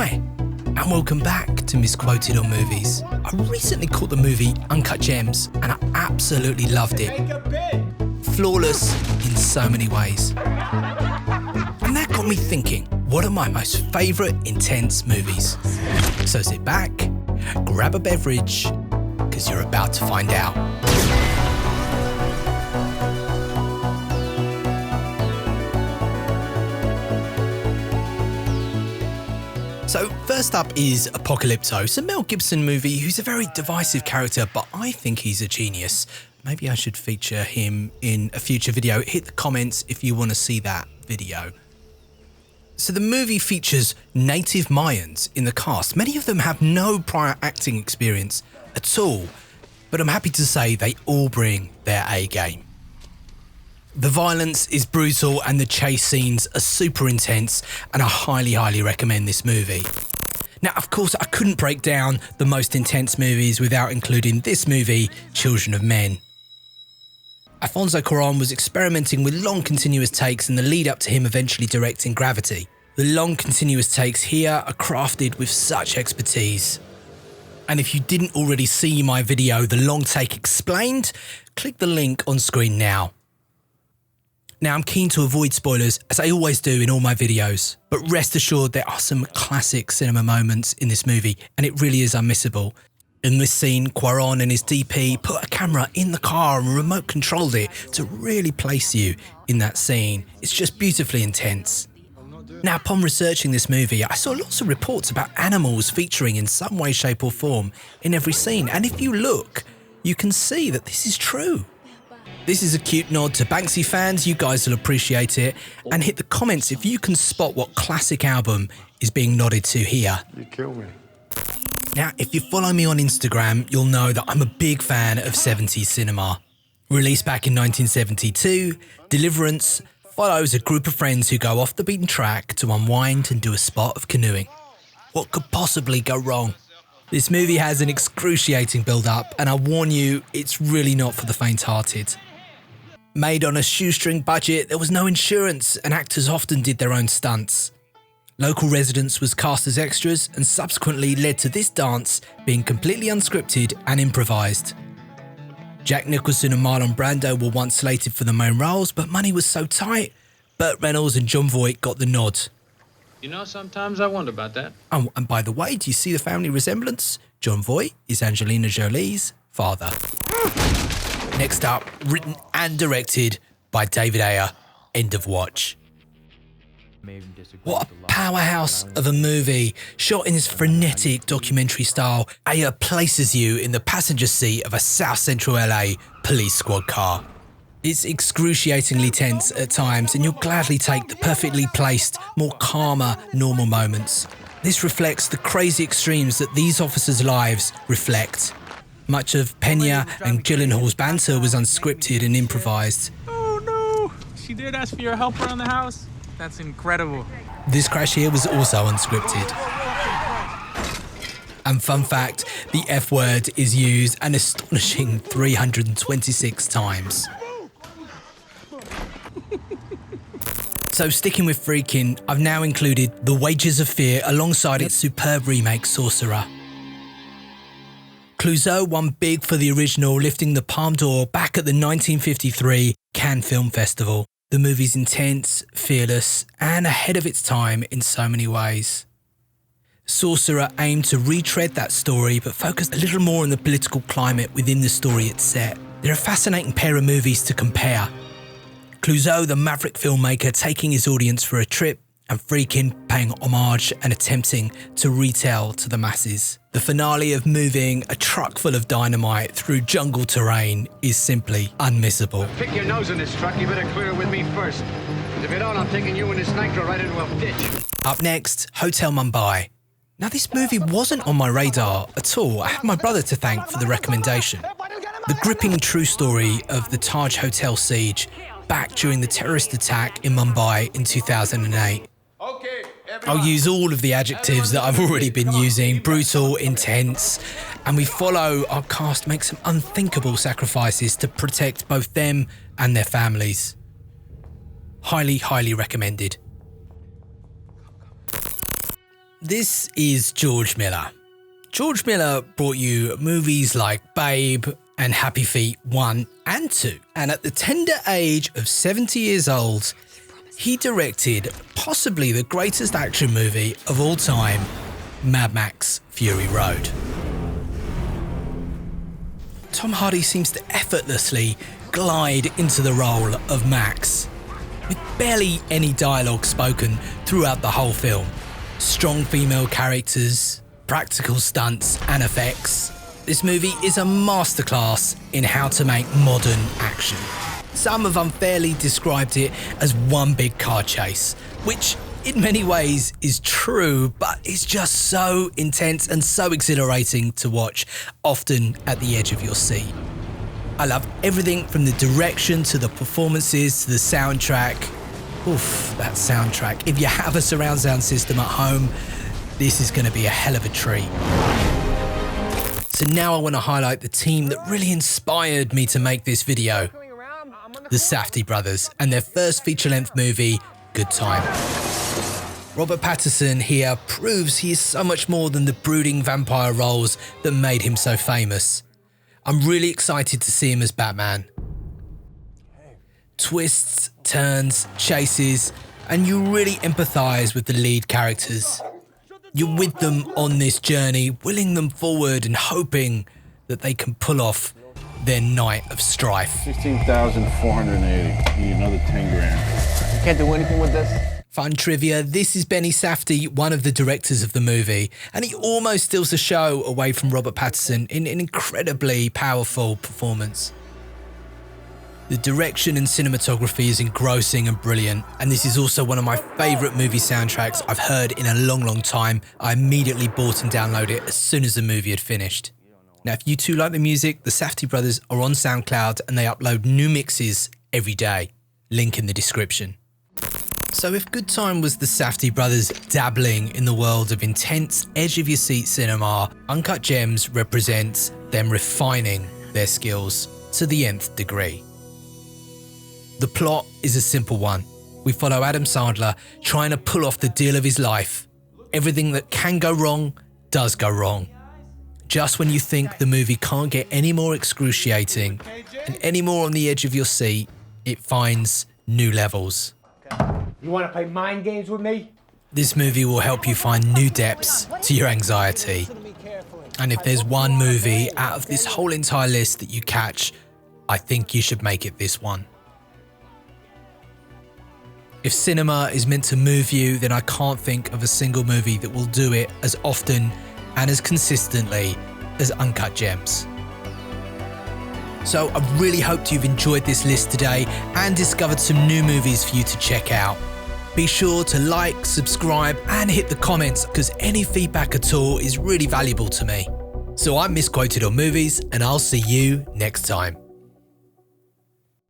Hi, and welcome back to Misquoted on Movies. I recently caught the movie Uncut Gems, and I absolutely loved it. Flawless in so many ways. And that got me thinking, what are my most favourite intense movies? So sit back, grab a beverage, because you're about to find out. So first up is Apocalypto. It's a Mel Gibson movie who's a very divisive character, but I think he's a genius. Maybe I should feature him in a future video. Hit the comments if you want to see that video. So the movie features native Mayans in the cast. Many of them have no prior acting experience at all, but I'm happy to say they all bring their A game. The violence is brutal and the chase scenes are super intense, and I highly recommend this movie. Now, of course, I couldn't break down the most intense movies without including this movie, Children of Men. Alfonso Cuarón was experimenting with long continuous takes in the lead up to him eventually directing Gravity. The long continuous takes here are crafted with such expertise. And if you didn't already see my video, The Long Take Explained, click the link on screen now. Now, I'm keen to avoid spoilers, as I always do in all my videos, but rest assured there are some classic cinema moments in this movie, and it really is unmissable. In this scene, Cuarón and his DP put a camera in the car and remote controlled it to really place you in that scene. It's just beautifully intense. Now, upon researching this movie, I saw lots of reports about animals featuring in some way, shape or form in every scene, and if you look, you can see that this is true. This is a cute nod to Banksy fans, you guys will appreciate it, and hit the comments if you can spot what classic album is being nodded to here. You kill me. Now, if you follow me on Instagram, you'll know that I'm a big fan of 70s cinema. Released back in 1972, Deliverance follows a group of friends who go off the beaten track to unwind and do a spot of canoeing. What could possibly go wrong? This movie has an excruciating build-up, and I warn you, it's really not for the faint-hearted. Made on a shoestring budget, there was no insurance, and actors often did their own stunts. Local residents was cast as extras and subsequently led to this dance being completely unscripted and improvised. Jack Nicholson and Marlon Brando were once slated for the main roles, but money was so tight, Burt Reynolds and Jon Voight got the nod. You know, sometimes I wonder about that. Oh, and by the way, do you see the family resemblance? Jon Voight is Angelina Jolie's father. Next up, written and directed by David Ayer, End of Watch. What a powerhouse of a movie. Shot in his frenetic documentary style, Ayer places you in the passenger seat of a South Central LA police squad car. It's excruciatingly tense at times, and you'll gladly take the perfectly placed, more calmer, normal moments. This reflects the crazy extremes that these officers' lives reflect. Much of Pena and Gyllenhaal's banter was unscripted and improvised. Oh no! She did ask for your help around the house? That's incredible. This crash here was also unscripted. And fun fact, the F word is used an astonishing 326 times. So sticking with freaking, I've now included The Wages of Fear alongside its superb remake Sorcerer. Clouseau won big for the original, lifting the Palme d'Or back at the 1953 Cannes Film Festival. The movie's intense, fearless, and ahead of its time in so many ways. Sorcerer aimed to retread that story, but focused a little more on the political climate within the story it's set. They're a fascinating pair of movies to compare. Clouseau, the maverick filmmaker, taking his audience for a trip, and Friedkin paying homage and attempting to retell to the masses. The finale of moving a truck full of dynamite through jungle terrain is simply unmissable. Pick your nose in this truck, you better clear it with me first. Because if you don't, I'm taking you and this nitro right into a ditch. Up next, Hotel Mumbai. Now, this movie wasn't on my radar at all. I have my brother to thank for the recommendation. The gripping true story of the Taj Hotel siege back during the terrorist attack in Mumbai in 2008. I'll use all of the adjectives that I've already been using: brutal, intense, and we follow our cast make some unthinkable sacrifices to protect both them and their families. Highly recommended. This is George Miller. George Miller brought you movies like Babe and Happy Feet 1 and 2. And at the tender age of 70 years old, he directed possibly the greatest action movie of all time, Mad Max Fury Road. Tom Hardy seems to effortlessly glide into the role of Max, with barely any dialogue spoken throughout the whole film. Strong female characters, practical stunts and effects. This movie is a masterclass in how to make modern action. Some have unfairly described it as one big car chase, which in many ways is true, but it's just so intense and so exhilarating to watch, often at the edge of your seat. I love everything from the direction to the performances to the soundtrack. Oof, that soundtrack. If you have a surround sound system at home, this is going to be a hell of a treat. So now I want to highlight the team that really inspired me to make this video. The Safdie brothers and their first feature-length movie, Good Time. Robert Pattinson here proves he is so much more than the brooding vampire roles that made him so famous. I'm really excited to see him as Batman. Twists, turns, chases, and you really empathise with the lead characters. You're with them on this journey, willing them forward and hoping that they can pull off their night of strife. 16,480. Need another 10 grand. You can't do anything with this? Fun trivia, this is Benny Safdie, one of the directors of the movie, and he almost steals the show away from Robert Pattinson in an incredibly powerful performance. The direction and cinematography is engrossing and brilliant, and this is also one of my favourite movie soundtracks I've heard in a long time. I immediately bought and downloaded it as soon as the movie had finished. Now, if you too like the music, the Safdie brothers are on SoundCloud and they upload new mixes every day. Link in the description. So if Good Time was the Safdie brothers dabbling in the world of intense, edge-of-your-seat cinema, Uncut Gems represents them refining their skills to the nth degree. The plot is a simple one. We follow Adam Sandler trying to pull off the deal of his life. Everything that can go wrong does go wrong. Just when you think the movie can't get any more excruciating and any more on the edge of your seat, it finds new levels. You want to play mind games with me? This movie will help you find new depths to your anxiety. And if there's one movie out of this whole entire list that you catch, I think you should make it this one. If cinema is meant to move you, then I can't think of a single movie that will do it as often and as consistently as Uncut Gems. So I really hoped you've enjoyed this list today and discovered some new movies for you to check out. Be sure to like, subscribe and hit the comments because any feedback at all is really valuable to me. So I'm Misquoted on Movies and I'll see you next time.